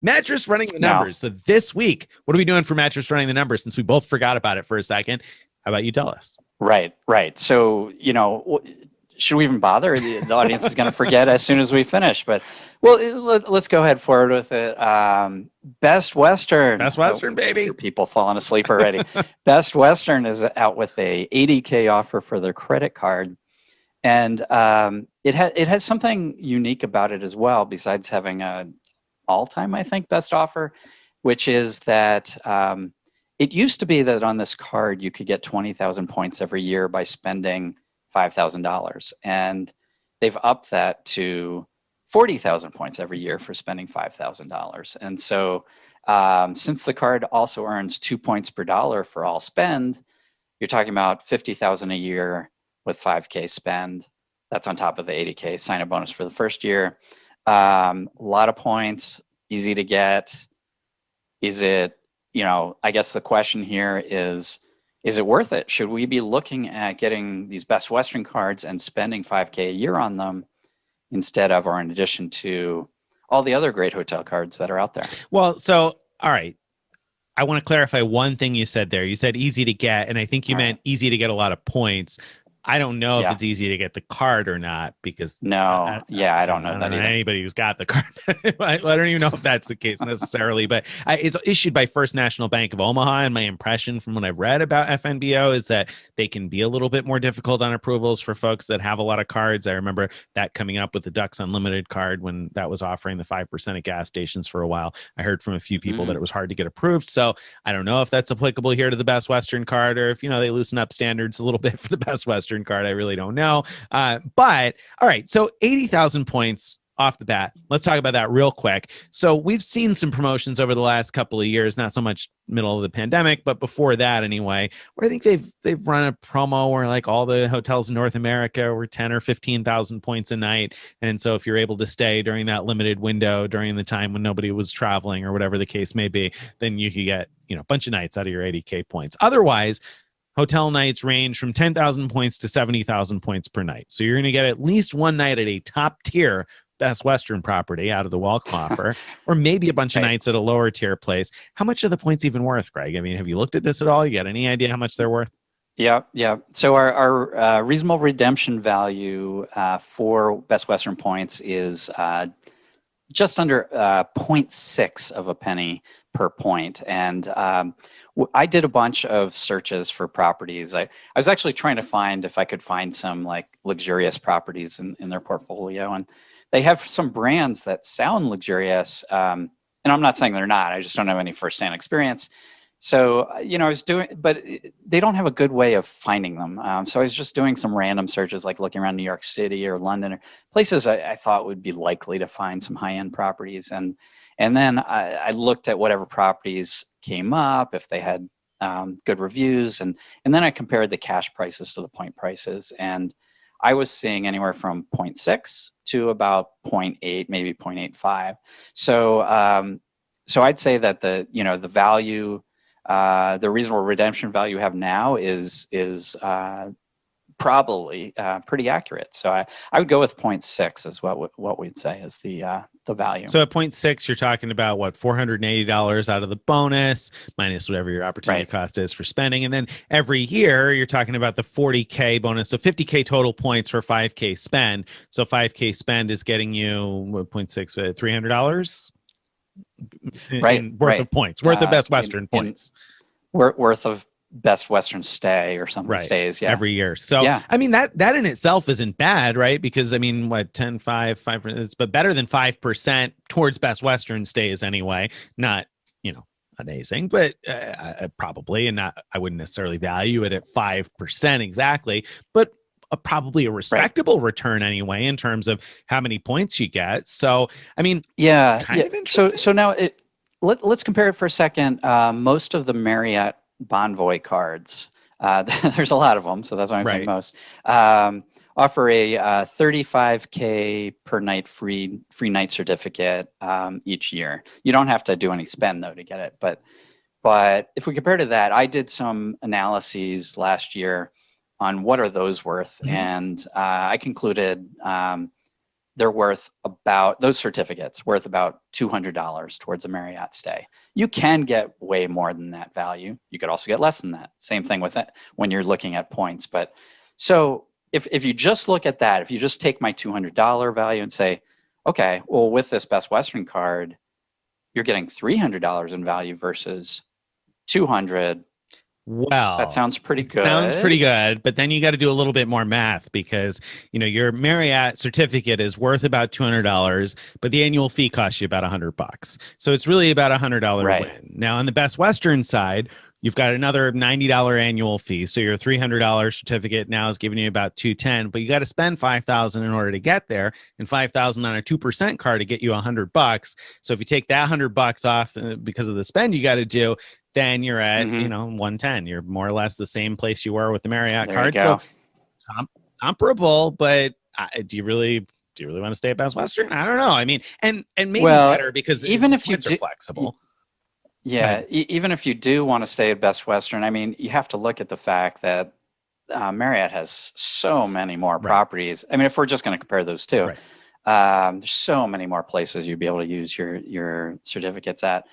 Mattress Running the Now, Numbers. So this week, what are we doing for Mattress Running the Numbers? Since we both forgot about it for a second, how about you tell us? right. So, should we even bother? The audience is going to forget as soon as we finish. But, well, let's go ahead forward with it. Best Western. Best Western, I baby. hear people falling asleep already. Best Western is out with a 80K offer for their credit card. And it has something unique about it as well, besides having a all-time, I think, best offer, which is that it used to be that on this card you could get 20,000 points every year by spending $5,000, and they've upped that to 40,000 points every year for spending $5,000. And so, since the card also earns 2 points per dollar for all spend, you're talking about 50,000 a year with 5K spend. That's on top of the 80K sign-up bonus for the first year. A lot of points, easy to get. Is it, I guess the question here is it worth it? Should we be looking at getting these Best Western cards and spending 5K a year on them instead of, or in addition to, all the other great hotel cards that are out there? Well, so, all right. I want to clarify one thing you said there. You said easy to get, and I think you meant easy to get a lot of points. I don't know if it's easy to get the card or not, because I don't know that either. Anybody who's got the card, I don't even know if that's the case necessarily. But it's issued by First National Bank of Omaha, and my impression from what I've read about FNBO is that they can be a little bit more difficult on approvals for folks that have a lot of cards. I remember that coming up with the Ducks Unlimited card when that was offering the 5% at gas stations for a while. I heard from a few people that it was hard to get approved. So I don't know if that's applicable here to the Best Western card, or if they loosen up standards a little bit for the Best Western card. I really don't know. But all right, so 80,000 points off the bat. Let's talk about that real quick. So we've seen some promotions over the last couple of years, not so much middle of the pandemic, but before that anyway, where I think they've run a promo where like all the hotels in North America were 10 or 15,000 points a night. And so if you're able to stay during that limited window during the time when nobody was traveling or whatever the case may be, then you could get, a bunch of nights out of your 80K points. Otherwise, hotel nights range from 10,000 points to 70,000 points per night. So you're going to get at least one night at a top tier Best Western property out of the welcome offer, or maybe a bunch of nights at a lower tier place. How much are the points even worth, Greg? I mean, have you looked at this at all? You got any idea how much they're worth? Yeah. So our reasonable redemption value for Best Western points is just under 0.6 of a penny per point. And I did a bunch of searches for properties. I was actually trying to find if I could find some like luxurious properties in their portfolio. And they have some brands that sound luxurious. And I'm not saying they're not. I just don't have any firsthand experience. So, I was doing, but they don't have a good way of finding them. So I was just doing some random searches, like looking around New York City or London, or places I thought would be likely to find some high-end properties. And then I looked at whatever properties came up, if they had good reviews, and then I compared the cash prices to the point prices. And I was seeing anywhere from 0.6 to about 0.8, maybe 0.85. So, so I'd say that the value, the reasonable redemption value you have now is probably pretty accurate. So I would go with 0.6 is what we'd say is the value. So at 0.6, you're talking about what, $480 out of the bonus minus whatever your opportunity cost is for spending, and then every year you're talking about the 40K bonus, so 50K total points for 5K spend. So 5K spend is getting you 0.6, $300. Worth of points, worth of Best Western points, worth of Best Western stay or something stays every year. So I mean that in itself isn't bad, right? Because I mean, what, 10, 5%, but better than 5% towards Best Western stays anyway. Not amazing, but probably, and not, I wouldn't necessarily value it at 5% exactly, but probably a respectable return anyway in terms of how many points you get. So I mean, kind of interesting. So now let's compare it for a second. Most of the Marriott Bonvoy cards, there's a lot of them, so that's why I'm saying most, offer a 35K per night free night certificate each year. You don't have to do any spend though to get it, but if we compare to that, I did some analyses last year on what are those worth, and I concluded they're worth about, those certificates worth about $200 towards a Marriott stay. You can get way more than that value. You could also get less than that. Same thing with it when you're looking at points. But so if you just look at that, if you just take my $200 value and say, okay, well, with this Best Western card, you're getting $300 in value versus 200. Well, that sounds pretty good. Sounds pretty good, but then you got to do a little bit more math because, you know, your Marriott certificate is worth about $200, but the annual fee costs you about $100. So it's really about $100 win. Now on the Best Western side, you've got another $90 annual fee. So your $300 certificate now is giving you about $210, but you got to spend $5,000 in order to get there, and $5,000 on a 2% card to get you $100. So if you take that $100 off because of the spend you got to do, then you're at, you know, 110. You're more or less the same place you were with the Marriott card. So comparable, but do you really want to stay at Best Western? I don't know. I mean, and maybe better because even if you are flexible. Yeah, even if you do want to stay at Best Western, I mean, you have to look at the fact that Marriott has so many more properties. I mean, if we're just going to compare those two, there's so many more places you'd be able to use your certificates at.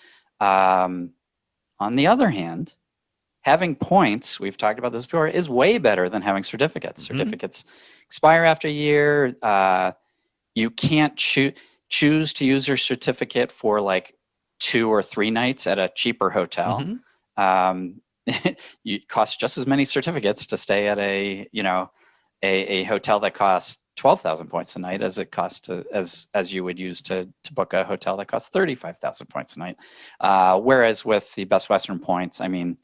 On the other hand, having points, we've talked about this before, is way better than having certificates. Certificates expire after a year. You can't choose to use your certificate for like 2 or 3 nights at a cheaper hotel. It costs just as many certificates to stay at a hotel that costs 12,000 points a night as it costs as you would use to book a hotel that costs 35,000 points a night. Whereas with the Best Western points, I mean,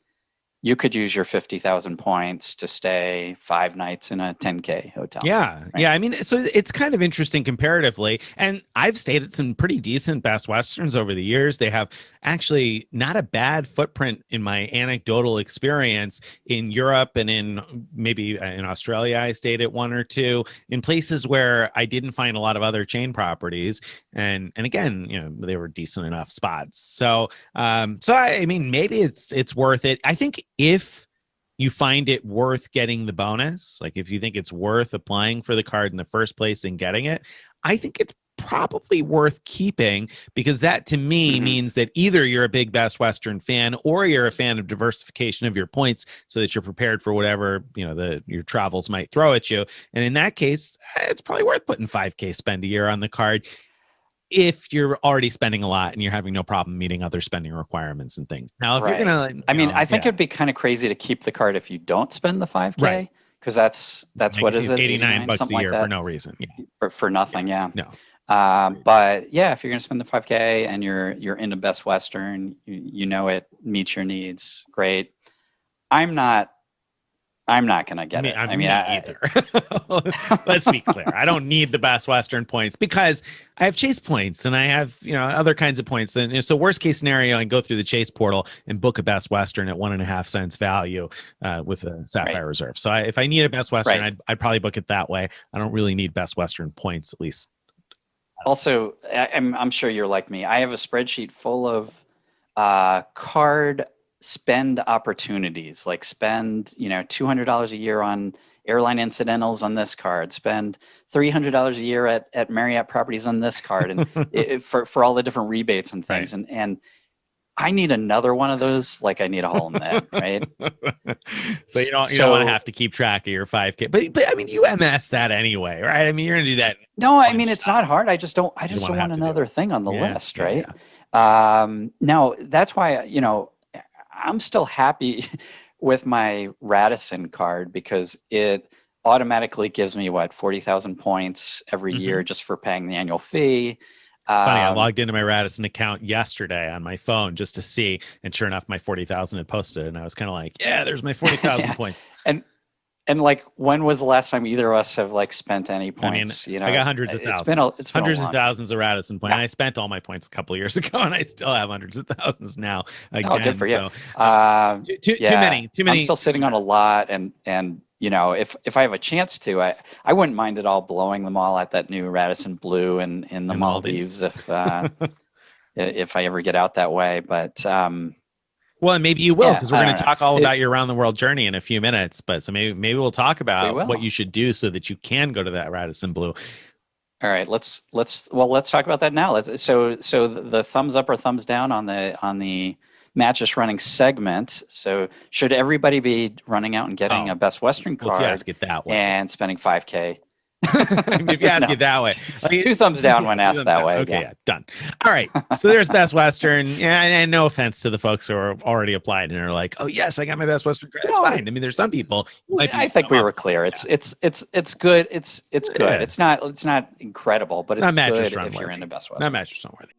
you could use your 50,000 points to stay 5 nights in a 10K hotel. Yeah. Right? Yeah. I mean, so it's kind of interesting comparatively. And I've stayed at some pretty decent Best Westerns over the years. They have actually not a bad footprint in my anecdotal experience in Europe, and maybe in Australia, I stayed at 1 or 2 in places where I didn't find a lot of other chain properties. And again, you know, they were decent enough spots. So I mean, maybe it's worth it. I think if you find it worth getting the bonus, like if you think it's worth applying for the card in the first place and getting it, I think it's probably worth keeping, because that to me means that either you're a big Best Western fan or you're a fan of diversification of your points so that you're prepared for whatever, you know, your travels might throw at you. And in that case, it's probably worth putting $5,000 spend a year on the card if you're already spending a lot and you're having no problem meeting other spending requirements and things. Now, if you're going to, I think it'd be kind of crazy to keep the card if you don't spend the $5,000, because that's like, what is it? $89 a year for no reason. For nothing. No. But yeah, if you're going to spend the $5,000 and you're into Best Western, you know it meets your needs. Great. I'm not going to get it. I mean, either. Let's be clear. I don't need the Best Western points because I have Chase points and I have, you know, other kinds of points. And so worst case scenario, I can go through the Chase portal and book a Best Western at 1.5 cents value with a Sapphire Reserve. So if I need a Best Western, I'd probably book it that way. I don't really need Best Western points, at least. Also, I'm sure you're like me. I have a spreadsheet full of card spend opportunities, like spend, you know, $200 a year on airline incidentals on this card, spend $300 a year at Marriott properties on this card, and for all the different rebates and things. And I need another one of those, like I need a hole in that, right? So you don't want to have to keep track of your $5,000, but I mean, you MS that anyway, right? I mean, you're gonna do that. No, I mean, it's not hard. I just don't want another thing on the list, right? Now that's why, you know, I'm still happy with my Radisson card because it automatically gives me 40,000 points every year just for paying the annual fee. Funny, I logged into my Radisson account yesterday on my phone just to see, and sure enough, my 40,000 had posted, and I was kind of like, "Yeah, there's my 40,000 points." And like, when was the last time either of us have like spent any points? I mean, I got hundreds of thousands. It's been hundreds of thousands of Radisson points. And I spent all my points a couple of years ago, and I still have hundreds of thousands now. Again, good for you. So, too many. I'm still sitting on a lot, and you know, if I have a chance to, I wouldn't mind at all blowing them all at that new Radisson Blue in the Maldives if I ever get out that way. But well, and maybe you will, because we're going to talk all about your around the world journey in a few minutes. But so maybe we'll talk about what you should do so that you can go to that Radisson Blue. All right, let's talk about that now. So the thumbs up or thumbs down on the mattress running segment. So should everybody be running out and getting Oh, a Best Western well, if you card ask it that way. and spending 5K? I mean, if you ask No. it that way, like, Two thumbs down when two asked thumbs that down. way. Okay, Yeah. yeah, done. All right. So there's Best Western. Yeah, and no offense to the folks who are already applied and are like, oh yes, I got my Best Western card. That's No, fine. I mean, there's some people who might be. I think we I'm were up for clear. it. It's good. It's good. Yeah. It's not incredible, but it's Not Mattress good Run if you're worthy. into Best Not Western. Mattress Run worthy.